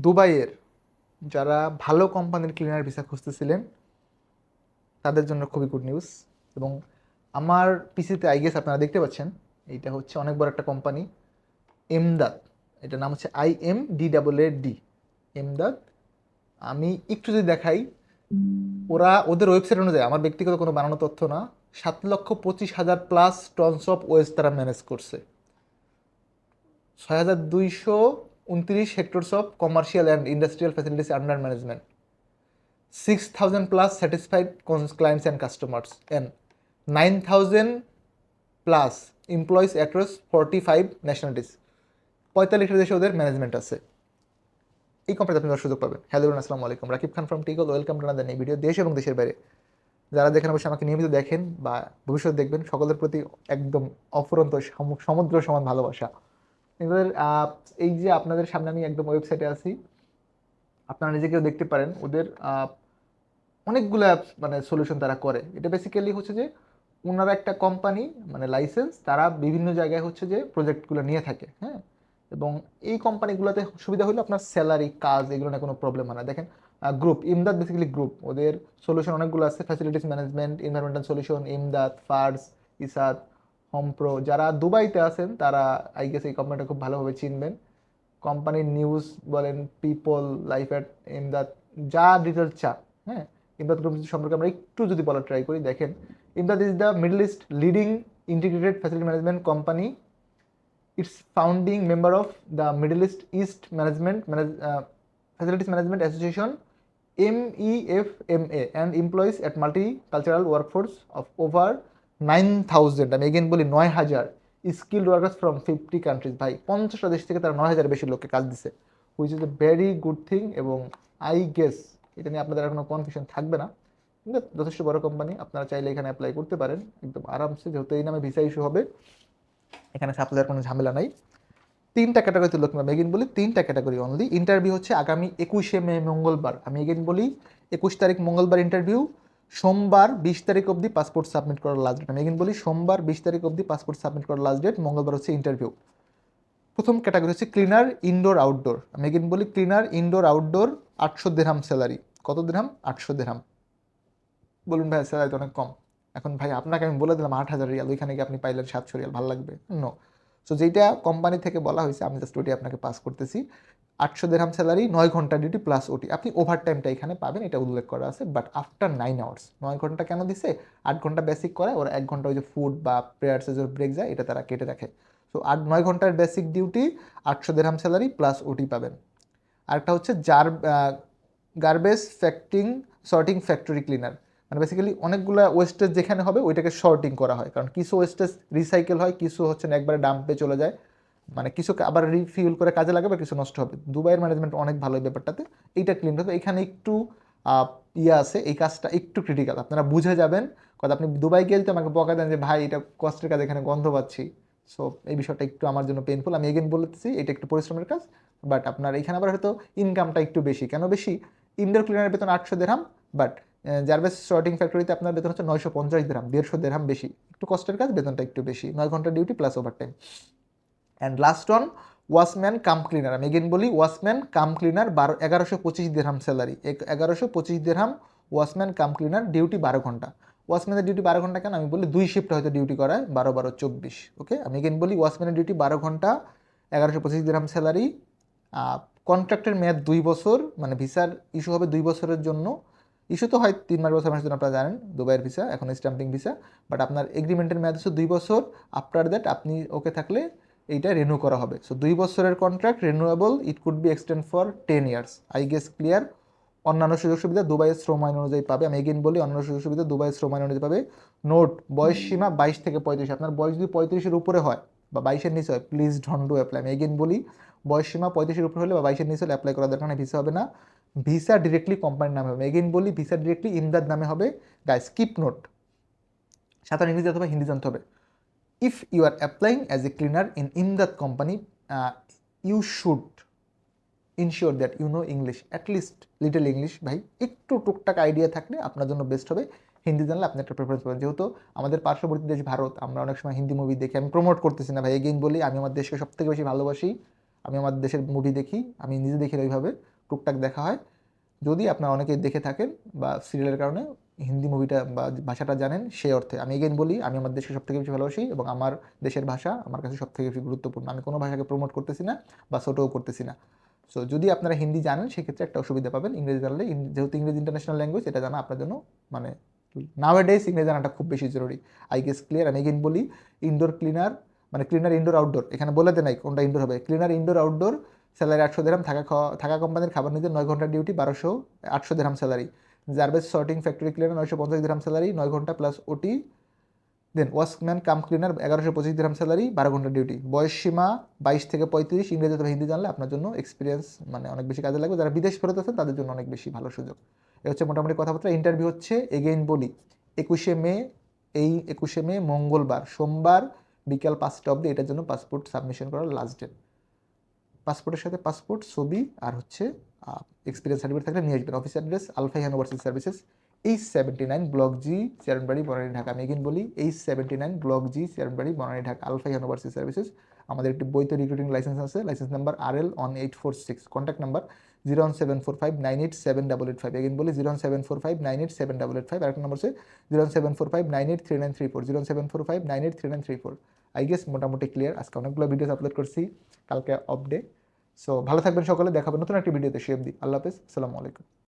দুবাইয়ের যারা ভালো কোম্পানির ক্লিনার ভিসা খুঁজতেছিলেন তাদের জন্য খুবই গুড নিউজ। এবং আমার পিসিতে আই গেস আপনারা দেখতে পাচ্ছেন, এইটা হচ্ছে অনেক বড় একটা কোম্পানি, এমদাদ। এটার নাম হচ্ছে IMDAAD, এমদাদ। আমি একটু যদি দেখাই, ওদের ওয়েবসাইট অনুযায়ী, আমার ব্যক্তিগত কোনো বানানো তথ্য না, 7,25,000 প্লাস টনস অফ ওয়েস্ট তারা ম্যানেজ করছে, 6,229 hectares of commercial and industrial facilities under management, 6,000 plus satisfied clients and customers, and 9,000 plus employees across 45 nationalities। 45টা দেশে ওদের ম্যানেজমেন্ট আছে। এই কোম্পানিতে আপনি সুযোগ পাবেন। হ্যালো আসসালামু আলাইকুম, রাকিব খান ফ্রম টিগল, welcome to another new video. দেশ এবং দেশের বাইরে যারা যেখানে বসে আমাকে নিয়মিত দেখেন বা ভবিষ্যতে দেখবেন, সকলের প্রতি একদম অফুরন্ত সমুদ্র সমান ভালোবাসা। এবার এই যে আপনাদের সামনে আমি একদম ওয়েবসাইটে আছি, আপনারা নিজেকেও দেখতে পারেন। ওদের অনেকগুলো মানে সলিউশন তারা করে। এটা বেসিক্যালি হচ্ছে যে ওনারা একটা কোম্পানি, মানে লাইসেন্স, তারা বিভিন্ন জায়গায় হচ্ছে যে প্রজেক্টগুলো নিয়ে থাকে, হ্যাঁ। এবং এই কোম্পানিগুলোতে সুবিধা হলো আপনার স্যালারি, কাজ, এগুলো না কোনো প্রবলেম হয় না। দেখেন, গ্রুপ ইমদাদ বেসিক্যালি গ্রুপ, ওদের সলিউশন অনেকগুলো আছে: facilities management, environmental solution, Imdaad, ফার্স, ইসাদ, হোমপ্রো। যারা দুবাইতে আছেন তারা আই গেস এই কোম্পানিটা খুব ভালোভাবে চিনবেন। কোম্পানির নিউজ বলেন, পিপল, লাইফ অ্যাট ইমদাদ, যা ডিটেলস চান, হ্যাঁ। ইমদাদ গ্রুপ সম্পর্কে আমরা একটু যদি বলার ট্রাই করি, দেখেন, Imdad is the middle east leading integrated facility management company. It's founding member of the middle east management facilities management association, MEFMA, and employees at multicultural workforce of over 9,000, আমি এগেন বলি 9,000 skilled workers from 50 countries. ভাই, 50টা দেশ থেকে তারা 9,000 বেশি লোককে কাজ দিছে, which is a very good thing. এবং আই গেস এটা নিয়ে আপনাদের আর কোনো কনফিউশন থাকবে না। কিন্তু যথেষ্ট বড় কোম্পানি, আপনারা চাইলে এখানে অ্যাপ্লাই করতে পারেন একদম আরামসে, যেহেতু এই নামে ভিসা ইস্যু হবে, এখানে সাপ্লাইয়ের কোনো ঝামেলা নাই। 3টা ক্যাটাগরিতে লোক নেবে, এগেন বলি 3টা ক্যাটাগরি অনলি। ইন্টারভিউ হচ্ছে আগামী 21শে মে মঙ্গলবার, আমি এগেন বলি 21 তারিখ মঙ্গলবার ইন্টারভিউ। সোমবার 20 তারিখ অবধি পাসপোর্ট সাবমিট করার লাস্ট ডেট, আমি এগেন বলি সোমবার 20 তারিখ অবধি পাসপোর্ট সাবমিট করার লাস্ট ডেট, মঙ্গলবার হচ্ছে ইন্টারভিউ। প্রথম ক্যাটাগরি হচ্ছে ক্লিনার ইনডোর আউটডোর, আমি এগেন বলি ক্লিনার ইনডোর আউটডোর, 800 দিরহাম স্যালারি। কত দিরহাম? 800 দিরহাম। বলুন ভাই, স্যালারি তো অনেক কম। এখন ভাই আপনাকে আমি বলে দিলাম 8,000 রিয়াল, ওইখানে গিয়ে আপনি পাইলেন 700 রিয়াল, ভালো লাগবে? নো। সো যেটা কোম্পানি থেকে বলা হয়েছে, আমি জাস্ট ওটি আপনাকে পাস করতেছি। 800 দিরহাম স্যালারি, 9 ঘন্টা ডিউটি প্লাস ওটি। আপনি ওভার টাইমটা এখানে পাবেন, এটা উল্লেখ করা আছে, বাট আফটার 9 আওয়ার্স। 9 ঘন্টা কেন দিছে? 8 ঘন্টা বেসিক করে, ওরা 1 ঘন্টা ওই যে ফুড বা প্রেয়ার্সে যে ব্রেক যায়, এটা তারা কেটে রাখে। সো 9 ঘন্টার বেসিক ডিউটি, 800 দিরহাম স্যালারি প্লাস ওটি পাবেন। আরেকটা হচ্ছে গার্বেজ সর্টিং ফ্যাক্টরি ক্লিনার, মানে বেসিক্যালি অনেকগুলো ওয়েস্টেজ যেখানে হবে ওইটাকে শর্টিং করা হয়, কারণ কিছু ওয়েস্টেজ রিসাইকেল হয়, কিছু হচ্ছে না একবারে ডাম্পে চলে যায়, মানে কিছু আবার রিফিউল করে কাজে লাগে বা কিছু নষ্ট হবে। দুবাইয়ের ম্যানেজমেন্ট অনেক ভালো এই ব্যাপারটাতে, এইটা ক্লিন হবে। এখানে একটু আছে, এই কাজটা একটু ক্রিটিক্যাল, আপনারা বুঝে যাবেন। কথা, আপনি দুবাই গেলে তো আমাকে বকা দেন যে ভাই এটা কষ্টের কাজ, এখানে গন্ধ পাচ্ছি। সো এই বিষয়টা একটু আমার জন্য পেইনফুল। আমি এগেন বলতেছি এটা একটু পরিশ্রমের কাজ, বাট আপনার এখানে আবার হয়তো ইনকামটা একটু বেশি। কেন বেশি? ইনডোর ক্লিনারের বেতন 800 দিরহাম, বাট জার্ভেস শর্টিং ফ্যাক্টরিতে আপনার বেতন হচ্ছে 950 দিরহাম, 150 দিরহাম বেশি। একটু কষ্টের কাজ, বেতনটা একটু বেশি, 9 ঘন্টা duty plus overtime. And last one washman cum cleaner, আমি এগেন বলি washman cum cleaner, 1125 dirham salary, 1125 dirham washman cum cleaner, duty 12 ঘন্টা। ওয়াশম্যানের ডিউটি 12 ঘন্টা কেন? আমি বলি 2 শিফট হয়তো ডিউটি করায়, 12 12 24। ওকে, আমি এগেন বলি ওয়াশম্যানের ডিউটি 12 ঘন্টা, 1125 দিরহাম স্যালারি। কন্ট্রাক্টের মেয়াদ 2 বছর, মানে ভিসার ইস্যু হবে 2 বছরের জন্য। ইস্যু তো হয় 3 মাস 4 মাসের জন্য, আপনারা জানেন দুবাইয়ের ভিসা এখন স্ট্যাম্পিং ভিসা, বাট আপনার এগ্রিমেন্টের মেয়াদ হচ্ছে 2 বছর। আফটার দ্যাট আপনি ওকে থাকলে এইটা রিনিউ করা হবে। সো 2 বছরের contract, renewable, it could be extend for 10 years, I guess clear. অন্যান্য সুযোগ সুবিধা দুবাইয়ের শ্রম আইন অনুযায়ী পাবে, আমি এগেইন বলি অন্যান্য সুযোগ সুবিধা দুবাইয়ের শ্রম আইন অনুযায়ী পাবে। নোট, বয়স সীমা 22 থেকে 35। আপনার বয়স যদি 35-এর উপরে হয় বা 22-এর নিচে হয়, প্লিজ ডোন্ট ডু অ্যাপ্লাই। আমি এগেইন বলি বয়স সীমা 35-এর উপরে হলে বা 22-এর নিচে হলে অ্যাপ্লাই করার দরকার নেই, ভিসা হবে না। ভিসা ডিরেক্টলি কোম্পানির নামে হবে, এগেইন বলি ভিসা ডিরেক্টলি ইমদাদ নামে হবে। গাইস কিপ নোট, সাধারণ ইংরেজি অথবা হিন্দি জানতে হবে। if you are applying as a cleaner in that company, you should ensure that you know English, at least little English। ভাই একটু টুকটাক আইডিয়া থাকলে আপনার জন্য বেস্ট হবে। হিন্দি জানলে আপনি একটা প্রেফারেন্স পাবেন, যেহেতু আমাদের পার্শ্ববর্তী দেশ ভারত, আমরা অনেক সময় হিন্দি মুভি দেখি। আমি প্রমোট করতেছি না ভাই, এগেইন বলি আমি আমার দেশকে সব থেকে বেশি ভালোবাসি, আমি আমার দেশের মুভি দেখি, আমি নিজে দেখি ওইভাবে টুকটাক দেখা হয়। যদি আপনারা অনেকেই দেখে থাকেন বা সিরিয়ালের কারণে হিন্দি মুভিটা বা ভাষাটা জানেন, সেই অর্থে আমি এগেইন বলি, আমি আমার দেশকে সবথেকে বেশি ভালোবাসি এবং আমার দেশের ভাষা আমার কাছে সবথেকে বেশি গুরুত্বপূর্ণ। আমি কোনো ভাষাকে প্রমোট করতেছি না বা ছোটও করতেছি না। সো যদি আপনারা হিন্দি জানেন সেক্ষেত্রে একটা অসুবিধা পাবেন, ইংরেজি জানলে যেহেতু ইংরেজি ইন্টারন্যাশনাল ল্যাঙ্গুয়েজ, এটা জানা আপনার জন্য মানে নাওয়াডেজ ইংরেজি জানাটা খুব বেশি জরুরি। I guess clear. আমি এগেইন বলি, ইনডোর ক্লিনার মানে ক্লিনার ইনডোর আউটডোর, এখানে বলে দেয় নাই কোনটা ইনডোর হবে। ক্লিনার ইনডোর আউটডোর, স্যালারি 800 দিরহাম, থাকা কোম্পানির, খাবার নিজের, 9 ঘন্টা ডিউটি, 800 দিরহাম স্যালারি। জার্বেজ সর্টিং ফ্যাক্টরি ক্লিনার 950 দিরহাম স্যালারি, 9 ঘন্টা প্লাস ওটি। দেন ওয়াশম্যান কাম ক্লিনার 1125 দিরহাম স্যালারি, 12 ঘন্টা ডিউটি। বয়স সীমা 22 থেকে 35, ইংরেজি অথবা হিন্দি জানলে আপনার জন্য এক্সপিরিয়েন্স মানে অনেক বেশি কাজে লাগবে। যারা বিদেশ ফেরত আছেন তাদের জন্য অনেক বেশি ভালো সুযোগ। এ হচ্ছে মোটামুটি কথাবার্তা। ইন্টারভিউ হচ্ছে এগেইন বলি 21শে মে, এই 21শে মে মঙ্গলবার, সোমবার বিকাল 5টা অবধি এটার জন্য পাসপোর্ট সাবমিশন করার লাস্ট ডেট। পাসপোর্টের সাথে পাসপোর্ট, ছবি আর হচ্ছে এক্সপিরিয়েন্স সার্টিফিকেট থাকলে নিয়ে আসবেন। Office address Alpha university services, H79 block G, Chairmanbari, Banani, Dhaka. আমি এগেইন বলি, H79 block G, Chairmanbari, Banani, Dhaka, Alpha university services. আমাদের একটি বৈধ রিক্রুটিং লাইসেন্স আছে, licence number RL1846। Contact number 01745987885। Again বলি 01745987885। আরেকটা নাম্বার আছে 07459839334, 07459839334। আই গেস মোটামুটি ক্লিয়ার। আজকে অনেকগুলো ভিডিও আপলোড করছি, কালকে অফ ডে। সো ভালো থাকবেন সকলে, দেখাবেন নতুন একটি ভিডিওতে। সে অবধি আল্লাহ হাফেজ, আসসালামু আলাইকুম।